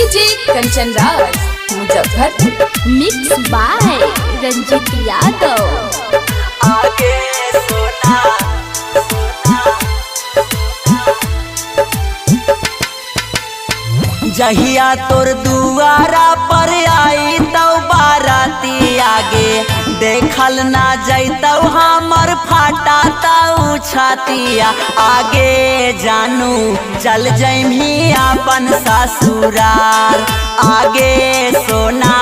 DJ Kanchan Raj Muzaffarpur. Mix by Ranjeet Yadav. आगे सोना जहिया तोर दुआरा पर आई तौ बाराती आगे देखल ना जैतौ हमर फाटा तौ छातिया आगे जानू चल जैमी अपन ससुरार आगे सोना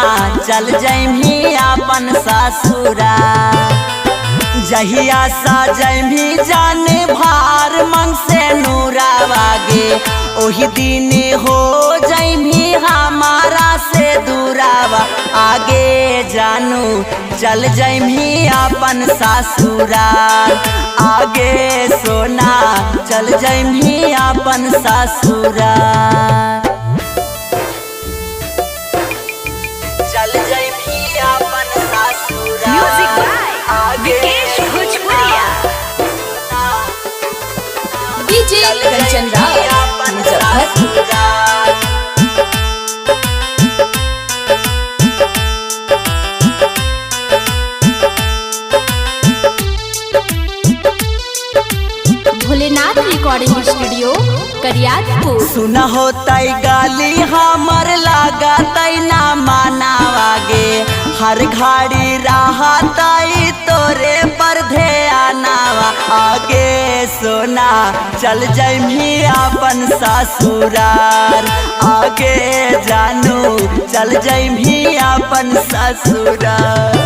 चल जैमी अपन ससुरार जहिया सजमी जाने भार मन से नूरावागे ओही दिन हो जैमी हमारा से दूरावा आगे जानू चल जैमी अपन ससुराल आगे सोना चल जैमी अपन ससुराल चल जैमी अपन ससुराल आगे DJ Kanchan Raj Muzaffarpur. Bholenath recording studio Kariyatpur. सुना होतई गाली हमर लागतई ना मानावागे हर घड़ी रहतई तोरे पर ध्यानावा आगे सोना चल जैमी अपन ससुराल आगे जानू चल जैमी अपन ससुराल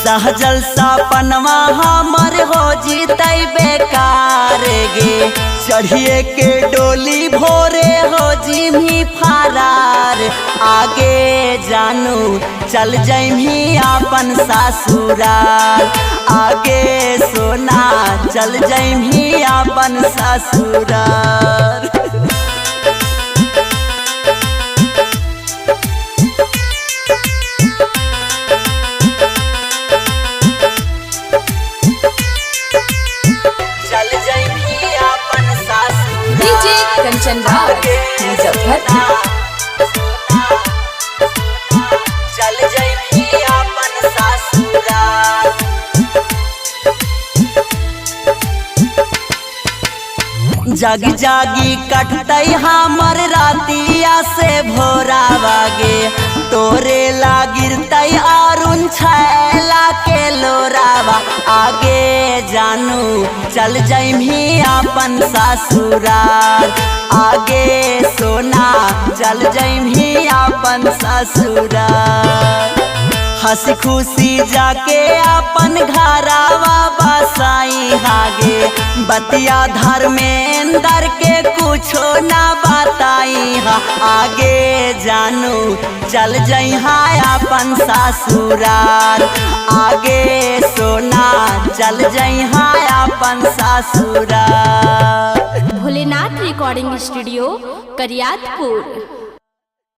सहजल सपनवा हमर हो जीतई बेकार गे चढ़िए के डोली भोरे हो जिमी फरार आगे जानू चल जैमी अपन ससुराल आगे सोना चल जैमी अपन ससुराल डीजे कंचन राज मुजफ्फरपुर। चल जैमी अपन ससुराल जागी जागी कटतई हमर रातिया से भोरावागे तोरे लागिरतई अरुण छैला के लोरावा आगे जानू चल जैमी अपन ससुराल आगे सोना चल जैमी अपन ससुराल हंसी खुशी जाके अपन घरावा बसाई हागे बतिया धर्मेंद्र के कुछो ना बताई हा आगे जानू चल जइहा अपन ससुराल आगे सोना चल जइहा अपन ससुराल। Bholenath recording studio Kariyatpur.